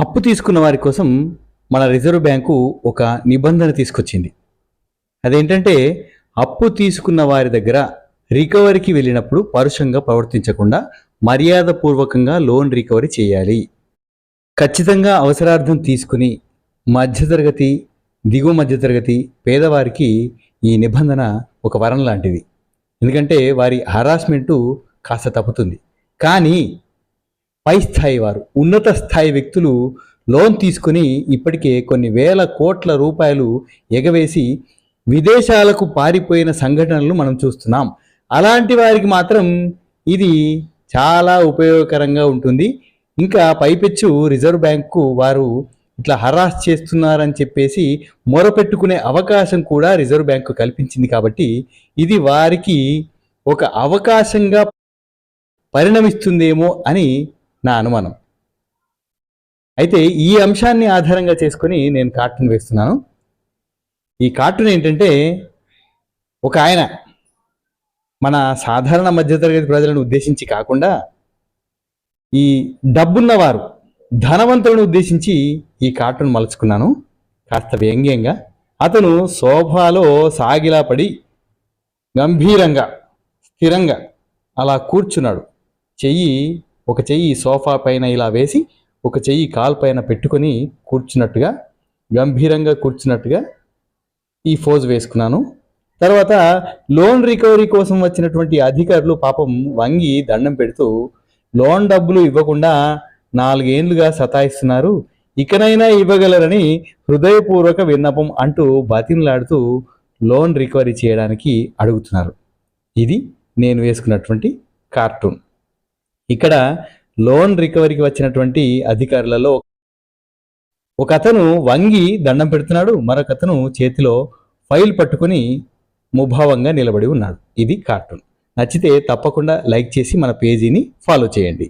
అప్పు తీసుకున్న వారి కోసం మన రిజర్వ్ బ్యాంకు ఒక నిబంధన తీసుకొచ్చింది. అదేంటంటే అప్పు తీసుకున్న వారి దగ్గర రికవరీకి వెళ్ళినప్పుడు పరుషంగా ప్రవర్తించకుండా మర్యాదపూర్వకంగా లోన్ రికవరీ చేయాలి. ఖచ్చితంగా అవసరార్థం తీసుకుని మధ్యతరగతి, దిగువ మధ్యతరగతి పేదవారికి ఈ నిబంధన ఒక వరం లాంటిది. ఎందుకంటే వారి హరాస్మెంటు కాస్త తప్పుతుంది. కానీ పై స్థాయి వారు, ఉన్నత స్థాయి వ్యక్తులు లోన్ తీసుకుని ఇప్పటికే కొన్ని వేల కోట్ల రూపాయలు ఎగవేసి విదేశాలకు పారిపోయిన సంఘటనలు మనం చూస్తున్నాం. అలాంటి వారికి మాత్రం ఇది చాలా ఉపయోగకరంగా ఉంటుంది. ఇంకా పైపెచ్చు రిజర్వ్ బ్యాంకు వారు ఇట్లా హరాస్ చేస్తున్నారని చెప్పేసి మొరపెట్టుకునే అవకాశం కూడా రిజర్వ్ బ్యాంకు కల్పించింది. కాబట్టి ఇది వారికి ఒక అవకాశంగా పరిణమిస్తుందేమో అని నా అనుమానం. అయితే ఈ అంశాన్ని ఆధారంగా చేసుకొని నేను కార్టూన్ వేస్తున్నాను. ఈ కార్టూన్ ఏంటంటే, ఒక ఆయన మన సాధారణ మధ్యతరగతి ప్రజలను ఉద్దేశించి కాకుండా ఈ డబ్బున్నవారు, ధనవంతులను ఉద్దేశించి ఈ కార్టూన్ మలుచుకున్నాను. కాస్త వ్యంగ్యంగా అతను సోఫాలో సాగిలా పడి గంభీరంగా స్థిరంగా అలా కూర్చున్నాడు. ఒక చెయ్యి సోఫా పైన ఇలా వేసి ఒక చెయ్యి కాలు పైన పెట్టుకొని కూర్చున్నట్టుగా, గంభీరంగా కూర్చున్నట్టుగా ఈ ఫోజ్ వేసుకున్నాను. తర్వాత లోన్ రికవరీ కోసం వచ్చినటువంటి అధికారులు పాపం వంగి దండం పెడుతూ లోన్ డబ్బులు ఇవ్వకుండా 4 ఏళ్లుగా సతాయిస్తున్నారు, ఇకనైనా ఇవ్వగలరని హృదయపూర్వక విన్నపం అంటూ బతిమలాడుతూ లోన్ రికవరీ చేయడానికి అడుగుతున్నారు. ఇది నేను వేసుకున్నటువంటి కార్టూన్. ఇక్కడ లోన్ రికవరీకి వచ్చినటువంటి అధికారులలో ఒక అతను వంగి దండం పెడుతున్నాడు, మరొకతను చేతిలో ఫైల్ పట్టుకొని ముభావంగా నిలబడి ఉన్నాడు. ఇది కార్టూన్. నచ్చితే తప్పకుండా లైక్ చేసి మన పేజీని ఫాలో చేయండి.